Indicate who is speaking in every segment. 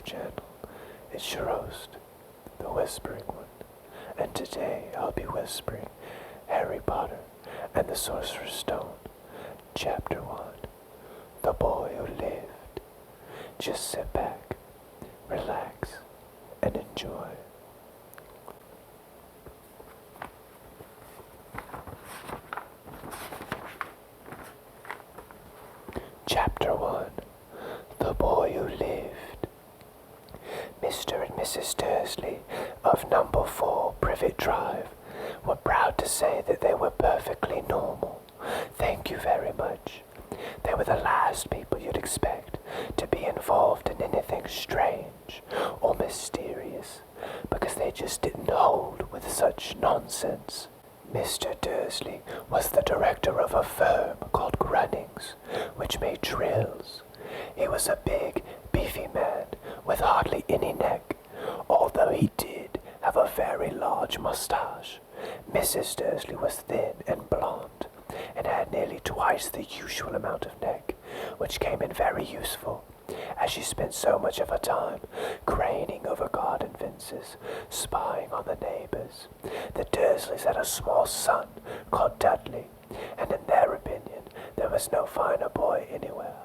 Speaker 1: channel. It's your host, the Whispering One, and today I'll be whispering Harry Potter and the Sorcerer's Stone, Chapter 1, The Boy Who Lived. Just sit back, relax, and enjoy. Chapter 1, The Boy Who Lived. Mr. and Mrs. Dursley of number 4 Privet Drive were proud to say that they were perfectly normal. Thank you very much. They were the last people you'd expect to be involved in anything strange or mysterious, because they just didn't hold with such nonsense. Mr. Dursley was the director of a firm called Grunnings, which made drills. He was a big, beefy man with hardly any neck, although he did have a very large mustache. Mrs. Dursley was thin and blonde, and had nearly twice the usual amount of neck, which came in very useful, as she spent so much of her time craning over garden fences, spying on the neighbors. The Dursleys had a small son called Dudley, and in their opinion, there was no finer boy anywhere.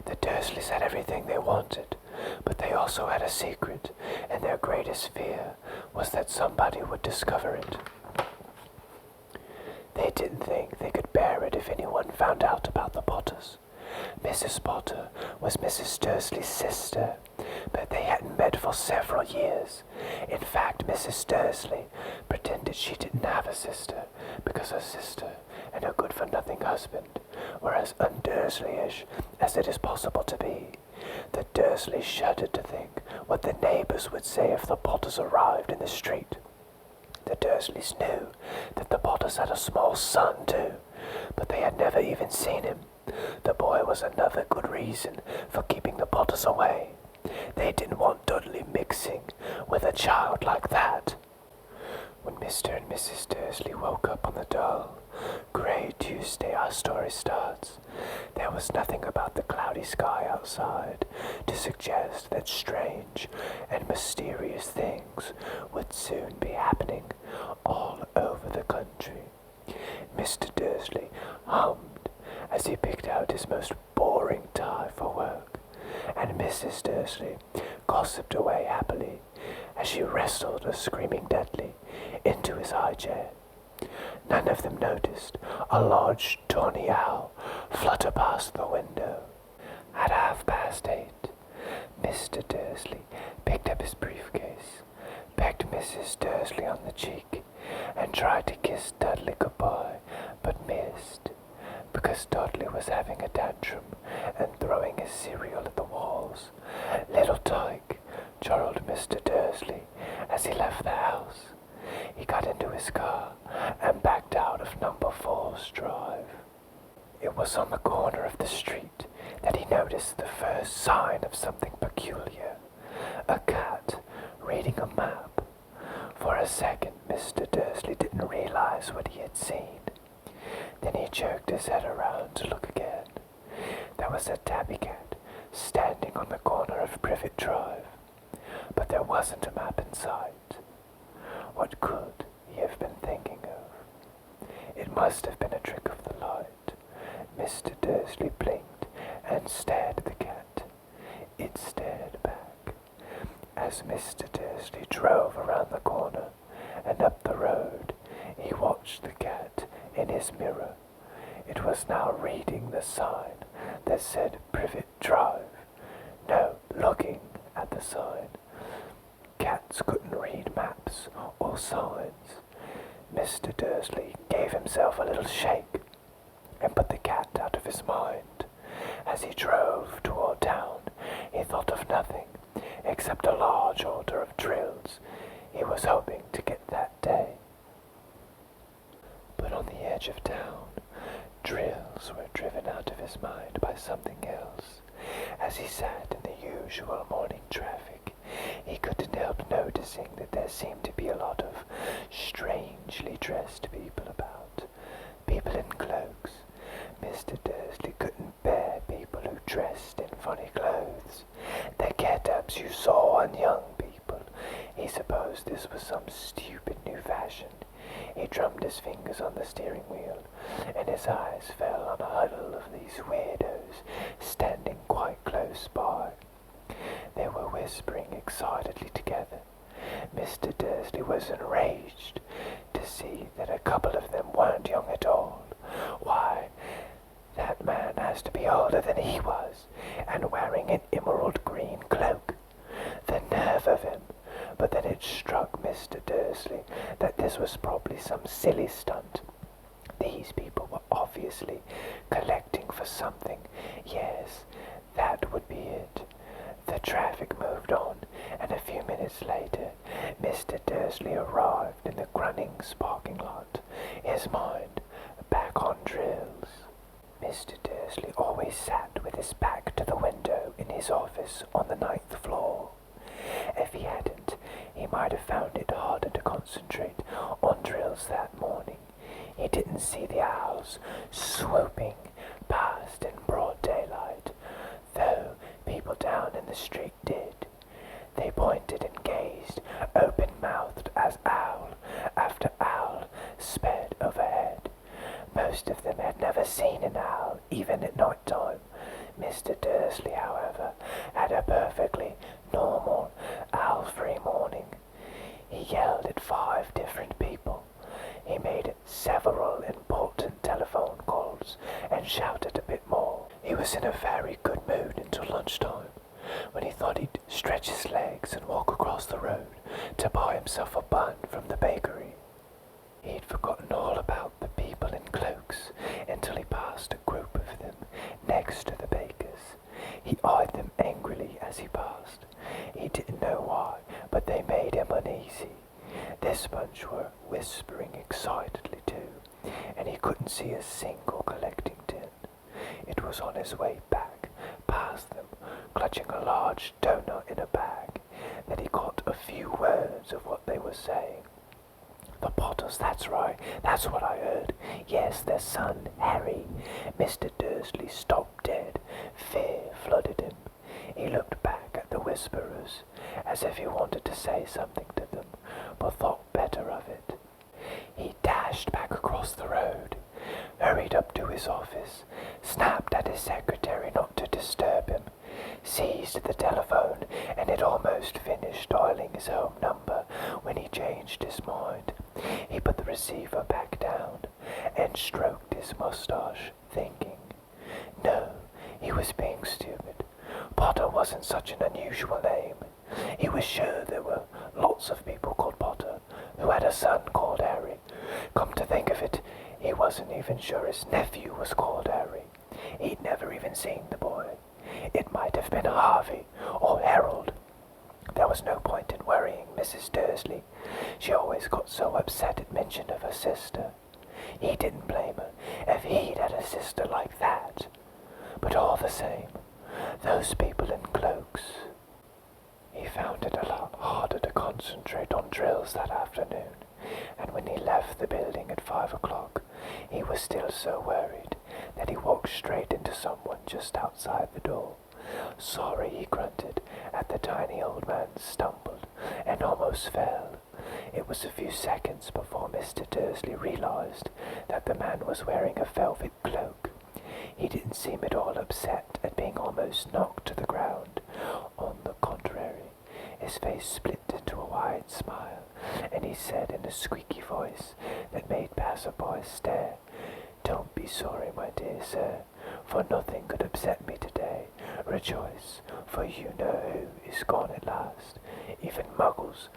Speaker 1: The Dursleys had everything they wanted, but they also had a secret, and their greatest fear was that somebody would discover it. They didn't think they could bear it if anyone found out about the Potters. Mrs. Potter was Mrs. Dursley's sister, but they hadn't met for several years. In fact, Mrs. Dursley pretended she didn't have a sister, because her sister and her good-for-nothing husband were as un-Dursley-ish as it is possible to be. The Dursleys shuddered to think what the neighbors would say if the Potters arrived in the street. The Dursleys knew that the Potters had a small son too, but they had never even seen him. The boy was another good reason for keeping the Potters away. They didn't want Dudley mixing with a child like that. When Mr. and Mrs. Dursley woke up on the dull, grey Tuesday our story starts, there was nothing about the cloudy sky outside to suggest that strange and mysterious things would soon be happening all over the country. Mr. Dursley hummed as he picked out his most boring tie for work, and Mrs. Dursley gossiped away happily as she wrestled a screaming Dudley into his high chair. None of them noticed a large tawny owl flutter past the window. At 8:30, Mr. Dursley picked up his briefcase, pecked Mrs. Dursley on the cheek, and tried to kiss Dudley goodbye, but missed, because Dudley was having a tantrum and throwing his cereal at the walls. "Little tyke," chortled Mr. Dursley as he left the house. He got into his car and backed out of number 4's drive. It was on the corner of the street that he noticed the first sign of something peculiar. A cat reading a map. For a second, Mr. Dursley didn't realize what he had seen. Then he jerked his head around to look again. There was a tabby cat standing on the corner of Privet Drive, but there wasn't a map in sight. What could he have been thinking of? It must have been a trick of the light. Mr. Dursley blinked and stared at the cat. It stared back. As Mr. Dursley drove around the corner and up the road, he watched the cat in his mirror. It was now reading the sign that said Privet Drive. No, looking at the sign. Cats couldn't read maps or signs. Mr. Dursley gave himself a little shake and put the cat out of his mind. As he drove toward town, he thought of nothing except a large order of drills he was hoping to get that day. But on the edge of town, drills were driven out of his mind by something else. As he sat in the usual morning traffic, he couldn't help noticing that there seemed to be a lot of strangely dressed people about. People in cloaks. Mr. Dursley couldn't bear people who dressed in funny clothes, the get-ups you saw on young people. He supposed this was some stupid new fashion. He drummed his fingers on the steering wheel, and his eyes fell on a huddle of these weirdos standing quite close by. They were whispering excitedly together. Mr. Dursley was enraged to see that a couple of them weren't young at all. Why, that man has to be older than he was, and wearing an emerald green cloak. The nerve of him! But then it struck Mr. Dursley that this was probably some silly stunt. These people were obviously collecting for something. Yes, that would be it. The traffic moved on, and a few minutes later, Mr. Dursley arrived in the Grunnings parking lot, his mind back on drills. Mr. Dursley always sat with his back to the window in his office on the 9th floor. If he hadn't, he might have found it harder to concentrate on drills that morning. He didn't see the owls swooping past in broad daylight, though people down in the street did. They pointed and gazed, open-mouthed, as owl after owl sped overhead. Most of them had never seen an owl, even at night time. Mr. Dursley, however, had a perfectly normal, owl-free morning. He yelled at 5 different people. He made several important telephone calls and shouted a bit more. He was in a very good mood until lunchtime, when he thought he'd stretch his legs and walk across the road to buy himself a bun from the bakery. He'd forgotten all about the people in cloaks until he passed a group of them next to the baker's. He eyed them angrily as he passed. He didn't know why, but they made him uneasy. This bunch were whispering excitedly too, and he couldn't see a single collecting tin. It was on his way back past them, clutching a large donut in a bag, that he caught a few words of what they were saying. The Potters, that's right, that's what I heard. Yes, their son, Harry. Mr. Dursley stopped dead. Fear flooded him. He looked back at the whisperers, as if he wanted to say something to them, but thought better of it. He dashed back across the road, hurried up to his office, snapped at his secretary not to disturb him, seized the telephone, and had almost finished dialing his home number when he changed his mind. He put the receiver back down and stroked his mustache, thinking. No, he was being stupid. Potter wasn't such an unusual name. He was sure there were lots of people called Potter who had a son called Harry. Come to think of it, he wasn't even sure his nephew was called Harry. He'd never even seen the boy. It might have been Harvey or Harold. There was no point in worrying Mrs. Dursley. She always got so upset at mention of her sister. He didn't blame her if he'd had a sister like that. But all the same, those people in cloaks. He found it a lot harder to concentrate on drills that afternoon, and when he left the building at 5 o'clock, he was still so worried that he walked straight into someone just outside the door. Sorry, he grunted at the tiny old man, stumbled and almost fell. It was a few seconds before Mr. Dursley realized that the man was wearing a velvet cloak. He didn't seem at all upset at being almost knocked to the ground. On the contrary, his face split into a wide smile, and he said in a squeaky voice that made passersby stare, "Don't be sorry, my dear sir, for nothing could upset me today. Rejoice, for you know who is gone at last. Even muggles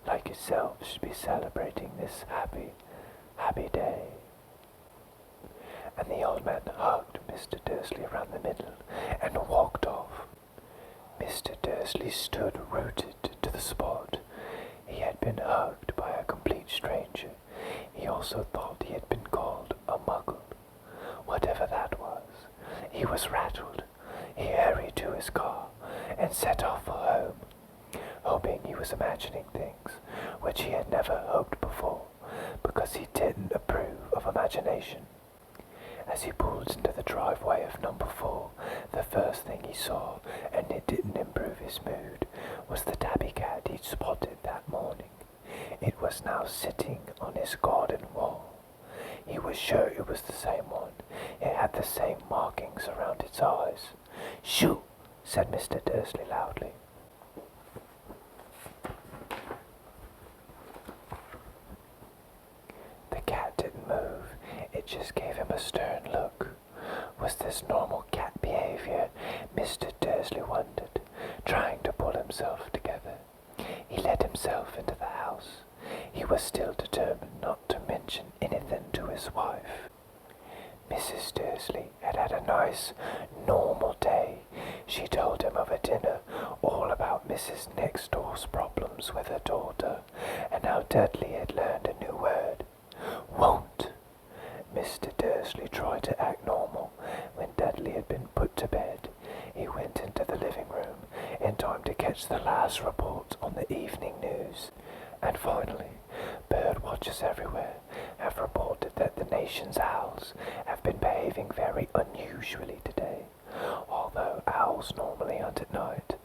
Speaker 1: like yourself should be celebrating this happy day." And the old man hugged Mr. Dursley around the middle and walked off. Mr. Dursley stood rooted to the spot. He had been hugged by a complete stranger. He also thought he had been called a muggle. Whatever that was, he was rattled. He hurried to his car and set off for home, hoping he was imagining things which he had never hoped before, because he didn't approve of imagination. As he pulled into the driveway of number 4, the first thing he saw, and it didn't improve his mood, was the tabby cat he'd spotted that morning. It was now sitting on his garden wall. He was sure it was the same one. It had the same markings around its eyes. "Shoo!" said Mr. Dursley loudly. The cat didn't move. It just gave him a stern look. Was this normal cat behavior? Mr. Dursley wondered, trying to pull himself together. He let himself into the house. He was still determined not to mention anything to his wife. Mrs. Dursley had had a nice, normal day. She told him of a dinner all about Mrs. Next Door's problems with her daughter, and how Dudley had learned a new word. "Won't." Mr. Dursley tried to act normal. When Dudley had been put to bed, he went into the living room in time to catch the last report on the evening news. And finally, bird watchers everywhere have reported that the nation's owls have been behaving very unusually today. Although owls normally hunt at night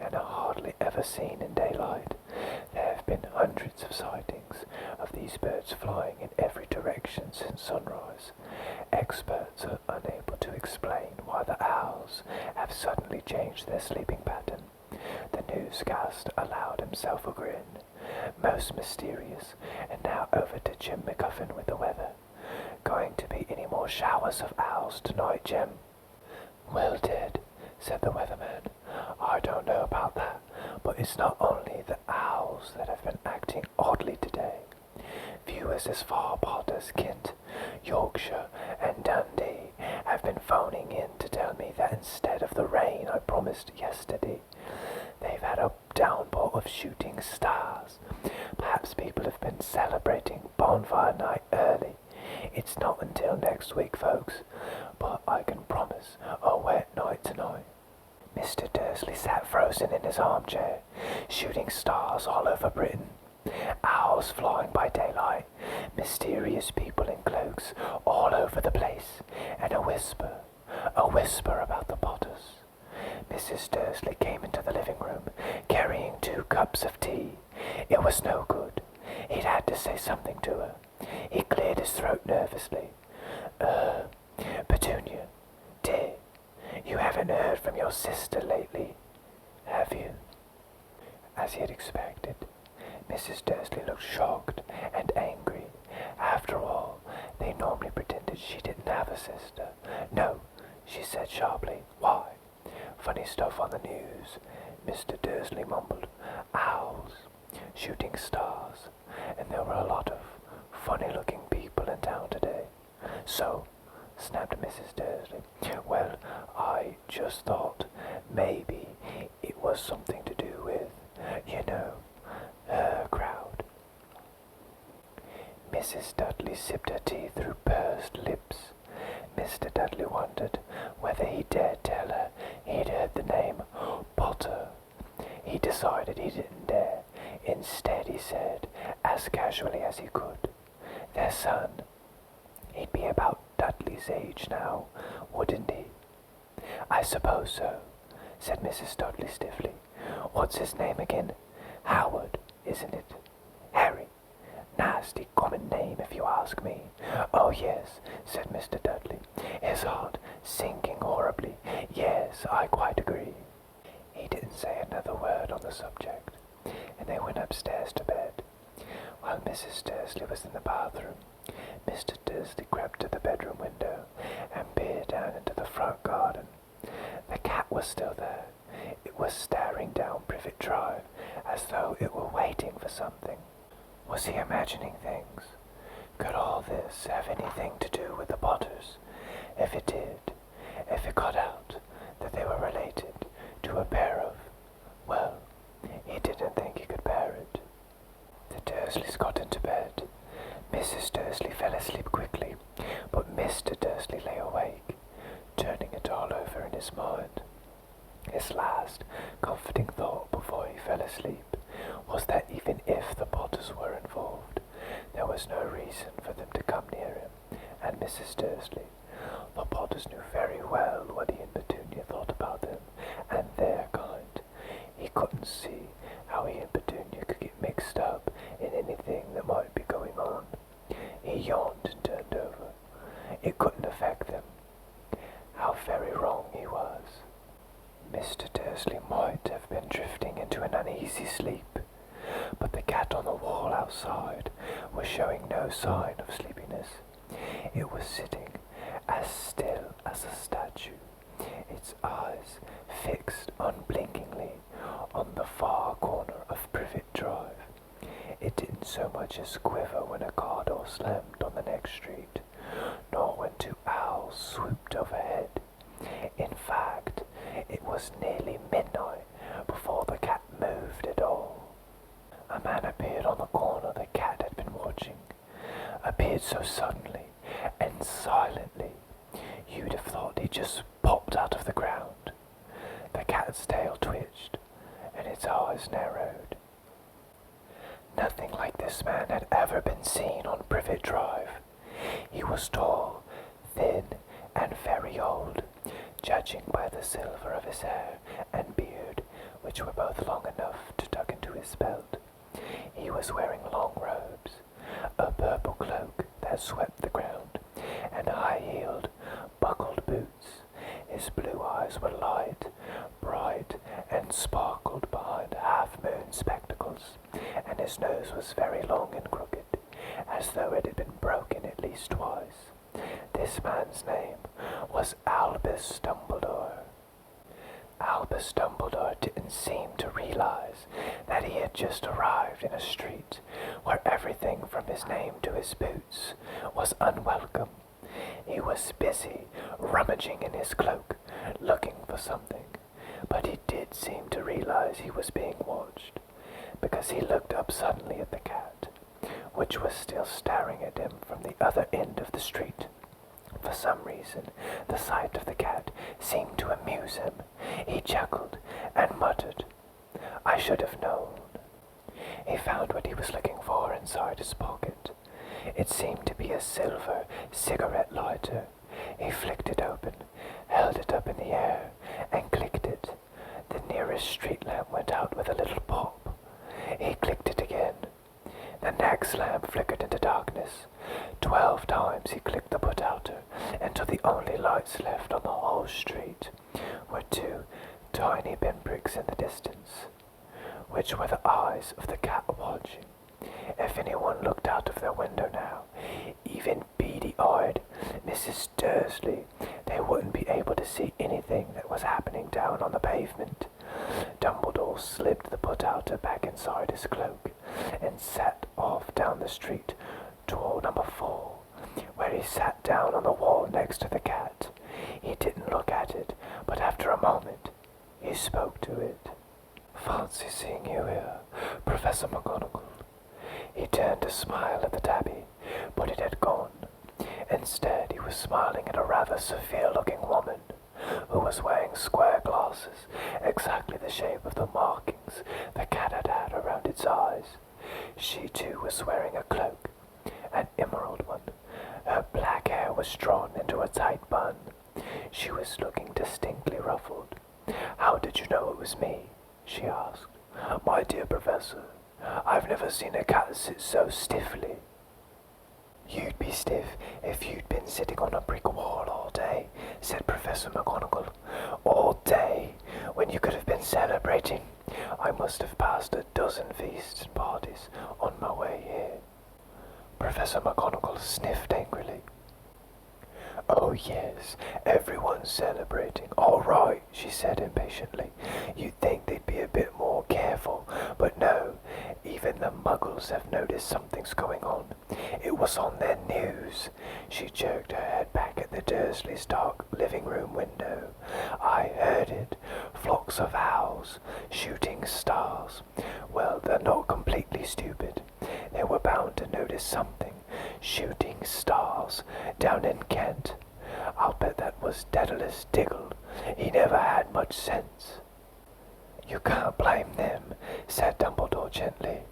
Speaker 1: and are hardly ever seen in daylight, there have been hundreds of sightings of these birds flying in every direction since sunrise. Experts are unable to explain why the owls have suddenly changed their sleeping pattern. The newscaster allowed himself a grin. Most mysterious, and now over to Jim McGuffin with the weather. "Going to be any more showers of owls tonight, Jim?" "Well, Ted," said the weatherman, "I don't know about that, but it's not only the owls that have been acting oddly today. Viewers as far apart as Kent, Yorkshire, and Dundee have been phoning in to tell me that instead of the rain I promised yesterday, they've had a downpour of shooting stars. Perhaps people have been celebrating bonfire night early. It's not until next week, folks, but I can promise a wet night tonight." Mr. Dursley sat frozen in his armchair. Shooting stars all over Britain, owls flying by daylight, mysterious people in cloaks all over the place, and a whisper about the Potters. Mrs. Dursley came into the living room, carrying 2 cups of tea. It was no good. He'd had to say something to her. He cleared his throat nervously. Petunia, dear, you haven't heard from your sister lately, have you?" As he had expected, Mrs. Dursley looked shocked and angry. After all, they normally pretended she didn't have a sister. "No," she said sharply. "Why?" "Funny stuff on the news," Mr. Dursley mumbled. "Owls, shooting stars, and there were a lot of funny-looking people in town today." "So," snapped Mrs. Dursley, "well, I just thought maybe it was something to do with, her crowd." Mrs. Dudley sipped her tea through pursed lips. Mr. Dudley wondered whether he dared tell her he'd heard the name Potter. He decided he didn't dare. Instead, he said, as casually as he could, "Their son. He'd be about Dudley's age now, wouldn't he?" "I suppose so," said Mrs. Dudley stiffly. "What's his name again? Howard, isn't it? Harry. Nasty common name, if you ask me." "Oh, yes," said Mr. Dudley, his heart sinking horribly. "Yes, I quite agree." He didn't say another word on the subject, and they went upstairs to bed. While Mrs. Dursley was in the bathroom, Mr. Dursley crept to the bedroom window and peered down into the front garden. The cat was still there. It was staring down Privet Drive as though it were waiting for something. Was he imagining things? Could all this have anything to do with the Potters? If it did, if it got out that they were related to a pair of, well, he didn't think he could bear it. The Dursleys got into bed. Mrs. Dursley fell asleep quickly, but Mr. Dursley lay awake, turning it all over in his mind. His last comforting thought before he fell asleep was that even if the Potters were involved, there was no reason for them to come near him and Mrs. Dursley. Albus knew very well what he and Petunia thought about them and their kind. He couldn't see how he and Petunia could get mixed up in anything that might be going on. He yawned and turned over. It couldn't affect them. How very wrong he was. Mr. Dursley might have been drifting into an uneasy sleep, but the cat on the wall outside was showing no sign of sleepiness. It was sitting as still as a statue, its eyes fixed unblinkingly on the far corner of Privet Drive. It didn't so much as quiver when a car door slammed on the next street, nor when two owls swooped overhead. In fact, it was nearly midnight before the cat moved at all. A man appeared on the corner the cat had been watching, appeared so suddenly and silently, you'd have thought he just popped out of the ground. The cat's tail twitched, and its eyes narrowed. Nothing like this man had ever been seen on Privet Drive. He was tall, thin, and very old, judging by the silver of his hair and beard, which were both long enough to tuck into his belt. He was wearing long robes, a purple cloak that swept the ground, and high-heeled, buckled boots. His blue eyes were light, bright, and sparkled behind half-moon spectacles, and his nose was very long and crooked, as though it had been broken at least twice. This man's name was Albus Dumbledore. Albus Dumbledore didn't seem to realize that he had just arrived in a street where everything from his name to his boots was unwelcome. He was busy rummaging in his cloak, looking for something, but he did seem to realize he was being watched, because he looked up suddenly at the cat, which was still staring at him from the other end of the street. For some reason, the sight of the cat seemed to amuse him. He chuckled and muttered, "I should have known." He found what he was looking for inside his pocket. It seemed to be a silver cigarette lighter. He flicked it open, held it up in the air, and clicked it. The nearest street lamp went out with a little pop. He clicked it again. The next lamp flickered into darkness. 12 times he clicked the put-outer, until the only lights left on the whole street were 2 tiny pinpricks in the distance, which were the eyes of the cat watching. If anyone looked out of their window now, even beady-eyed Mrs. Dursley, they wouldn't be able to see anything that was happening down on the pavement. Dumbledore slipped the put-outer back inside his cloak and set off down the street toward number 4, where he sat down on the wall next to the cat. He didn't look at it, but after a moment, he spoke to it. "Fancy seeing you here, Professor McGonagall." He turned to smile at the tabby, but it had gone. Instead, he was smiling at a rather severe-looking woman, who was wearing square glasses, exactly the shape of the markings the cat had had around its eyes. She, too, was wearing a cloak, an emerald one. Her black hair was drawn into a tight bun. She was looking distinctly ruffled. "How did you know it was me?" she asked. "My dear Professor, I've never seen a cat sit so stiffly." "You'd be stiff if you'd been sitting on a brick wall all day," said Professor McGonagall. "All day, when you could have been celebrating. I must have passed a dozen feasts and parties on my way here." Professor McGonagall sniffed angrily. "Oh yes, everyone's celebrating. All right," she said impatiently. "You'd think they'd be a bit more careful, but no, even the Muggles have noticed something's going on. It was on their news." She jerked her head back at the Dursleys' dark living room window. "I heard it. Flocks of owls, shooting stars. Well, they're not completely stupid. They were bound to notice something. Shooting stars down in Kent. I'll bet that was Daedalus Diggle. He never had much sense." "You can't blame them," said Dumbledore gently.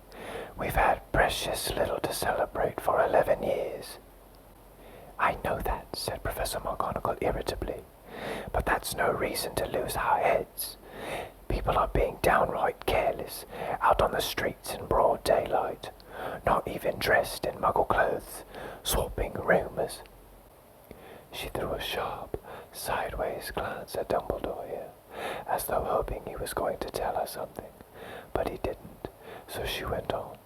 Speaker 1: "We've had precious little to celebrate for 11 years. I know that, said Professor McGonagall irritably, but that's no reason to lose our heads. People are being downright careless out on the streets in broad daylight, not even dressed in muggle clothes, swapping rumours. She threw a sharp, sideways glance at Dumbledore here, as though hoping he was going to tell her something, but he didn't, so she went on.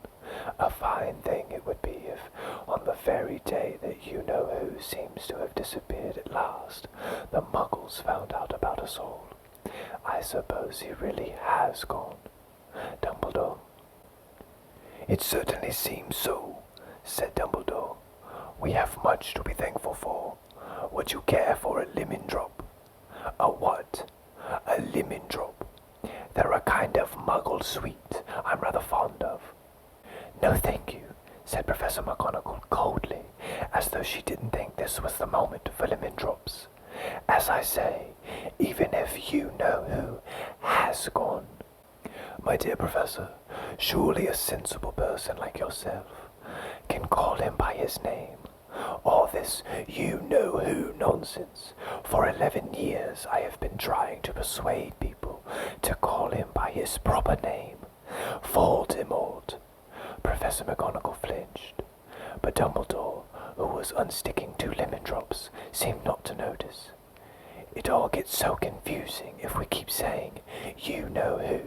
Speaker 1: A fine thing it would be if, on the very day that you-know-who seems to have disappeared at last, the Muggles found out about us all. I suppose he really has gone, Dumbledore. It certainly seems so, said Dumbledore. We have much to be thankful for. Would you care for a lemon drop? A what? A lemon drop. They're a kind of muggle sweet I'm rather fond of. No, thank you, said Professor McGonagall coldly, as though she didn't think this was the moment for lemon drops. As I say, even if you-know-who has gone. My dear Professor, surely a sensible person like yourself can call him by his name. All this you-know-who nonsense. For 11 years I have been trying to persuade people to call him by his proper name. Voldemort. Professor McGonagall flinched, but Dumbledore, who was unsticking 2 lemon drops, seemed not to notice. It all gets so confusing if we keep saying you-know-who.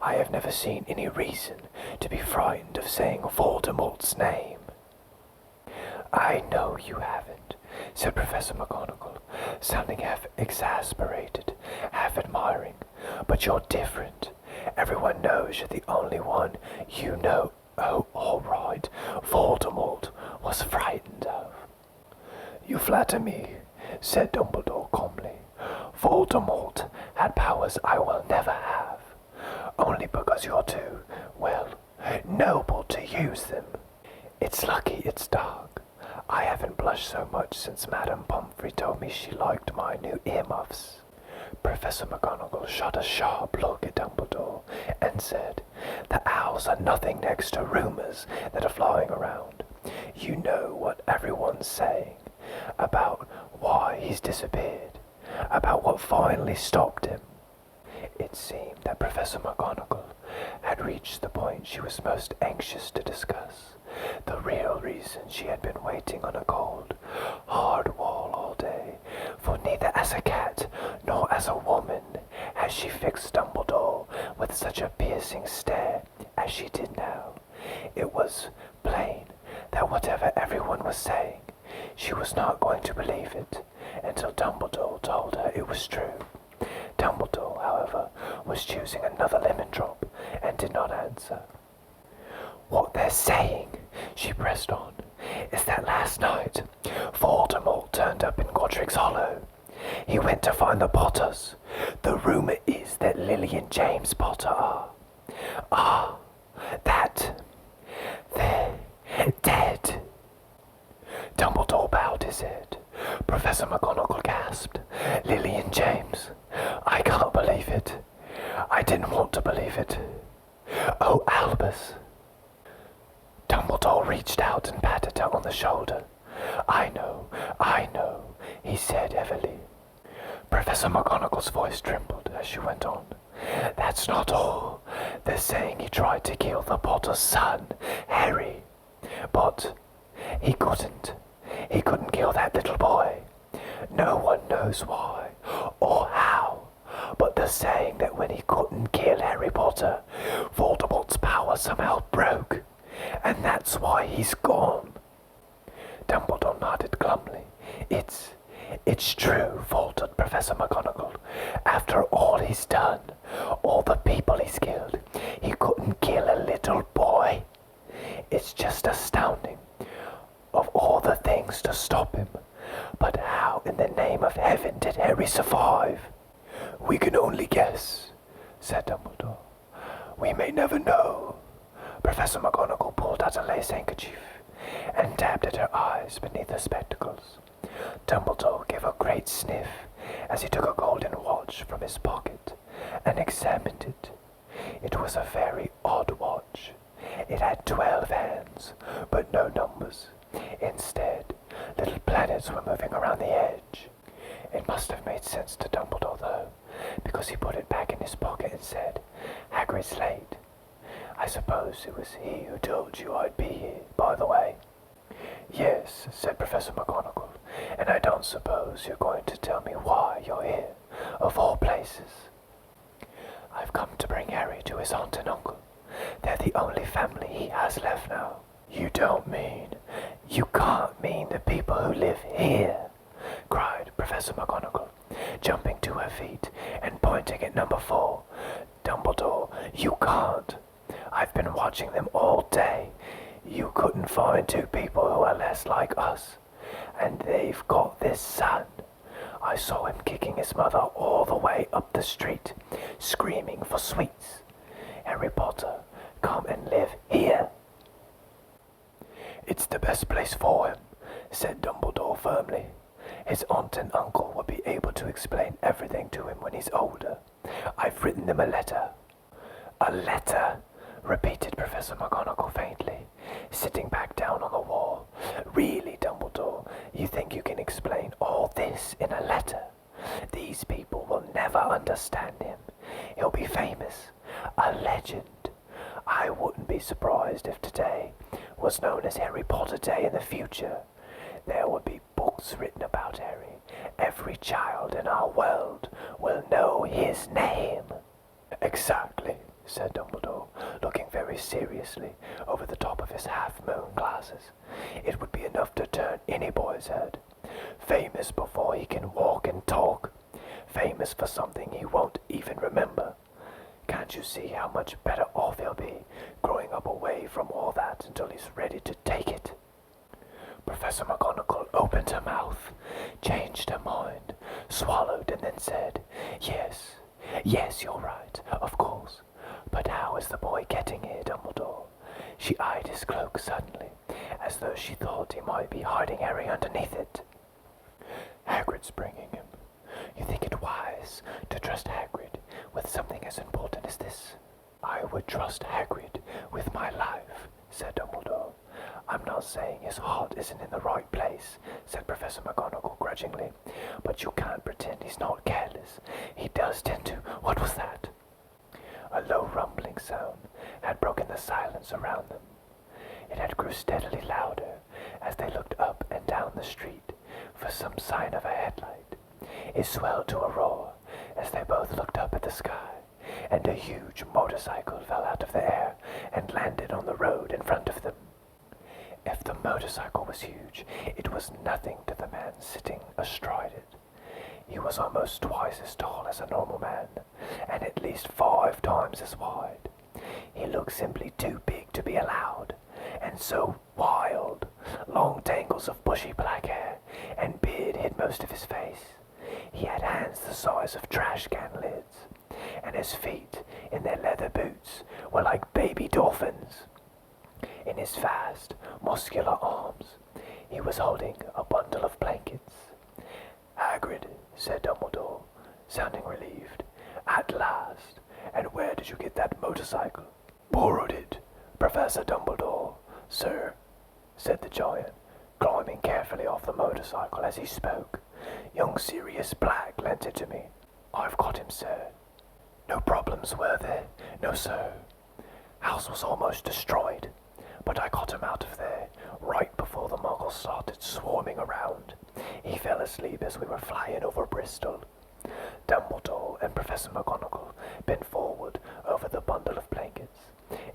Speaker 1: I have never seen any reason to be frightened of saying Voldemort's name. I know you haven't, said Professor McGonagall, sounding half exasperated, half admiring. But you're different. Everyone knows you're the only one you know. Oh, all right, Voldemort was frightened of. You flatter me, said Dumbledore calmly. Voldemort had powers I will never have, only because you're too, well, noble to use them. It's lucky it's dark. I haven't blushed so much since Madame Pomfrey told me she liked my new earmuffs. Professor McGonagall shot a sharp look at Dumbledore and said, The owls are nothing next to rumours that are flying around. You know what everyone's saying about why he's disappeared, about what finally stopped him. It seemed that Professor McGonagall had reached the point she was most anxious to discuss, the real reason she had been waiting on a cold, hard wall all day, for neither as a cat nor as a woman had she fixed Dumbledore with such a piercing stare as she did now. It was plain that whatever everyone was saying, she was not going to believe it until Dumbledore told her it was true. Dumbledore, however, was choosing another lemon drop and did not answer. What they're saying, she pressed on, is that last night Voldemort turned up in Godric's Hollow. He went to find the Potters. The rumour is that Lily and James Potter are. That they're dead. Dumbledore bowed his head. Professor McGonagall gasped. Lily and James. I can't believe it. I didn't want to believe it. Oh, Albus. Dumbledore reached out and patted her on the shoulder. I know, he said heavily. Professor McGonagall's voice trembled as she went on. That's not all. They're saying he tried to kill the Potter's son, Harry. But he couldn't. He couldn't kill that little boy. No one knows why or how, but they're saying that when he couldn't kill Harry Potter, Voldemort's power somehow broke, and that's why he's gone. Dumbledore nodded glumly. It's true, faltered Professor McGonagall. After all he's done, all the people he's killed, he couldn't kill a little boy. It's just astounding. Of all the things to stop him, but how in the name of heaven did Harry survive? We can only guess, said Dumbledore. We may never know. Professor McGonagall pulled out a lace handkerchief and dabbed at her eyes beneath her spectacles. Dumbledore gave a great sniff as he took a golden watch from his pocket and examined it. It was a very odd watch. It had 12 hands, but no numbers. Instead, Little planets were moving around the edge. It must have made sense to Dumbledore, though, because he put it back in his pocket and said, "Hagrid's late. I suppose it was he who told you I'd be here, by the way." "Yes," said Professor McGonagall, "and I don't suppose you're going to tell me why you're here, of all places." "I've come to bring Harry to his aunt and uncle. They're the only family he has left now." You can't mean the people who live here," cried Professor McGonagall, jumping to her feet and pointing at number 4. "Dumbledore, you can't. I've been watching them all day. You couldn't find two people who are less like us. And they've got this son. I saw him kicking his mother all the way up the street, screaming for sweets. Harry Potter, come and live here." "It's the best place for him," said Dumbledore firmly. "His aunt and uncle will be able to explain everything to him when he's older. I've written them a letter." "A letter?" repeated Professor McGonagall faintly, sitting back down on the wall. "Really, Dumbledore, you think you can explain all this in a letter? These people will never understand him. He'll be famous, a legend. I wouldn't be surprised if today was known as Harry Potter Day in the future. There would be books written about Harry. Every child in our world will know his name." "Exactly," said Dumbledore, looking very seriously over the top of his half-moon glasses. "It would be enough to turn any boy's head. Famous before he can walk and talk. Famous for something he won't even remember. Can't you see how much better off he'll be growing up away from all that until he's ready to take it?" Professor McGonagall opened her mouth, changed her mind, swallowed, and then said, Yes, you're right, of course. But how is the boy getting here, Dumbledore?" She eyed his cloak suddenly, as though she thought he might be hiding Harry underneath it. "Hagrid's bringing him. You think it wise to trust Hagrid with something as important as this?" "I would trust Hagrid with my life," said Dumbledore. "I'm not saying his heart isn't in the right place," said Professor McGonagall grudgingly, "but you can't pretend he's not careless. He does tend to— What was that?" A low rumbling sound had broken the silence around them. It had grew steadily louder as they looked up and down the street for some sign of a headlight. It swelled to a roar as they both looked up at the sky, and a huge motorcycle fell out of the air and landed on the road in front of them. If the motorcycle was huge, it was nothing to the man sitting astride it. He was almost twice as tall as a normal man, and at least 5 times as wide. He looked simply too big to be allowed, and so wild. Long tangles of bushy black hair and beard hid most of his face. He had hands the size of trash can lids, and his feet, in their leather boots, were like baby dolphins. In his vast, muscular arms, he was holding a bundle of blankets. "Hagrid," said Dumbledore, sounding relieved. "At last. And where did you get that motorcycle?" "Borrowed it, Professor Dumbledore, sir," said the giant, climbing carefully off the motorcycle as he spoke. "Young Sirius Black lent it to me. I've got him, sir." "No problems, were there?" "No, sir. House was almost destroyed, but I got him out of there right before the Muggles started swarming around. He fell asleep as we were flying over Bristol." Dumbledore and Professor McGonagall bent forward over the bundle of blankets.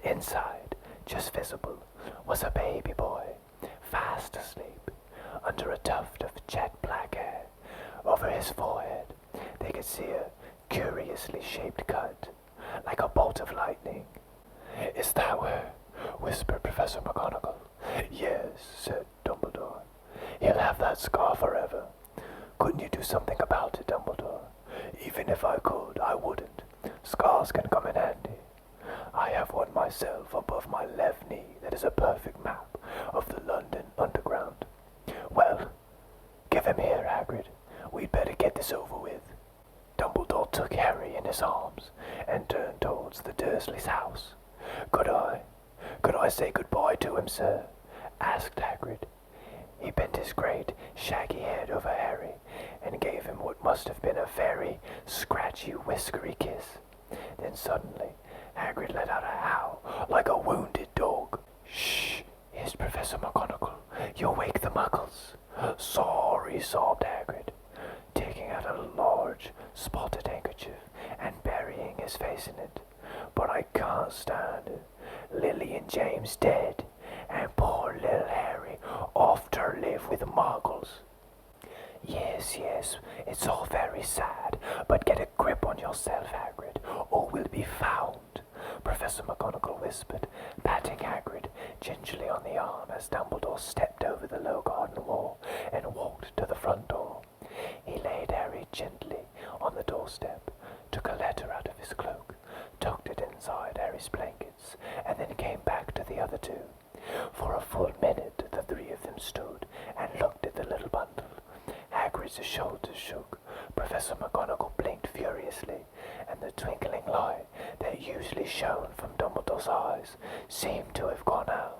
Speaker 1: Inside, just visible, was a baby boy, fast asleep, under a tuft of jet black hair. Over his forehead, they could see a curiously shaped cut, like a bolt of lightning. "Is that where?" whispered Professor McGonagall. "Yes," said Dumbledore. "He'll have that scar forever. Couldn't you do something about it, Dumbledore?" "Even if I could, I wouldn't. Scars can come in handy. I have one myself above my left knee that is a perfect map of the London Underground." "Well, give him here, Hagrid. We'd better get this over with." Dumbledore took Harry in his arms and turned towards the Dursleys' house. Could I say goodbye to him, sir?" asked Hagrid. He bent his great, shaggy head over Harry and gave him what must have been a very scratchy, whiskery kiss. Then suddenly, Hagrid let out a howl like a wounded dog. "Shh!" hissed Professor McGonagall. "You'll wake the Muggles." "Sorry," sobbed Hagrid, taking out a large, spotted handkerchief and burying his face in it. "But I can't stand it. Lily and James dead, and poor little Harry off to live with the Muggles." Yes, it's all very sad, but get a grip on yourself, Hagrid, or we'll be found," Professor McGonagall whispered, patting Hagrid gingerly on the arm as Dumbledore stepped over the low garden wall and walked to the front door. He laid Harry gently on the doorstep, took a letter out of his cloak, tucked it inside Harry's blankets, and then came back to the other two. For a full minute the three of them stood and looked at the little bundle. Hagrid's shoulders shook, Professor McGonagall blinked furiously, and the twinkling light that usually shone from Dumbledore's eyes seemed to have gone out.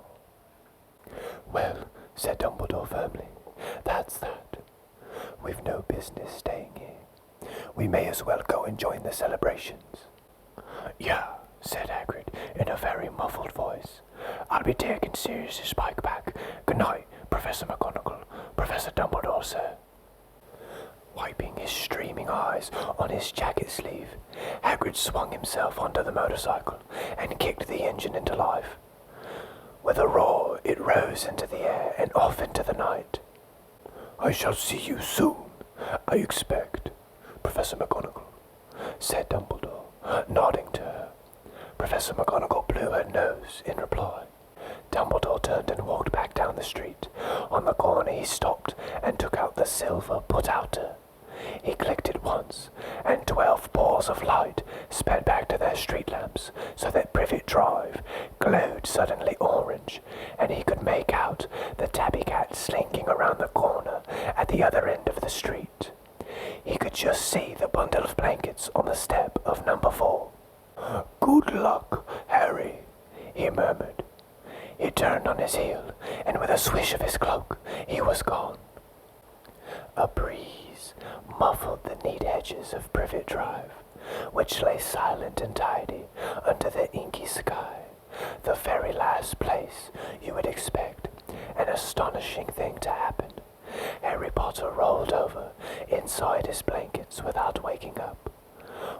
Speaker 1: "Well," said Dumbledore firmly, "that's that. We've no business staying here. We may as well go and join the celebrations." "Yeah," said Hagrid in a very muffled voice. "I'll be taking Sirius's bike back. Good night, Professor McGonagall. Professor Dumbledore, sir." Wiping his streaming eyes on his jacket sleeve, Hagrid swung himself onto the motorcycle and kicked the engine into life. With a roar, it rose into the air and off into the night. "I shall see you soon, I expect, Professor McGonagall," said Dumbledore, nodding to her. Professor McGonagall blew her nose in reply. Dumbledore turned and walked back down the street. On the corner he stopped and took out the silver put-outer. He clicked it once, and 12 balls of light sped back to their street lamps, so that Privet Drive glowed suddenly orange, and he could make out the tabby cat slinking around the corner at the other end of the street. He could just see the bundle of blankets on the step of number 4. "Good luck, Harry," he murmured. He turned on his heel, and with a swish of his cloak, he was gone. A breeze muffled the neat hedges of Privet Drive, which lay silent and tidy under the inky sky, the very last place you would expect an astonishing thing to happen. Harry Potter rolled over inside his blankets without waking up.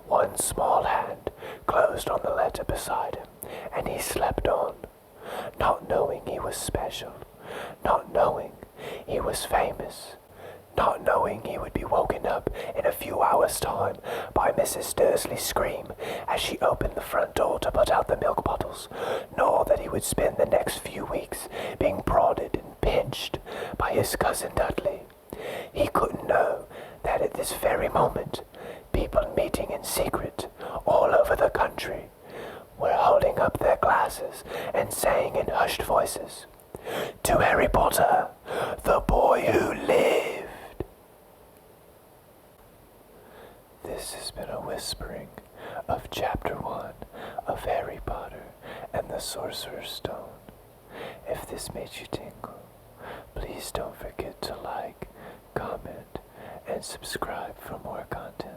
Speaker 1: One small hand closed on the letter beside him, and he slept on, not knowing he was special, not knowing he was famous, not knowing he would be woken up in a few hours' time by Mrs. Dursley's scream as she opened the front door to put out the milk bottles, nor that he would spend the next few weeks being prodded and pinched by his cousin Dudley. He couldn't know that at this very moment, people meeting in secret all over the country were holding up their glasses and saying in hushed voices, "To Harry Potter, the boy who lived." This has been a whispering of Chapter 1 of Harry Potter and the Sorcerer's Stone. If this made you tingle, please don't forget to like, comment, and subscribe for more content.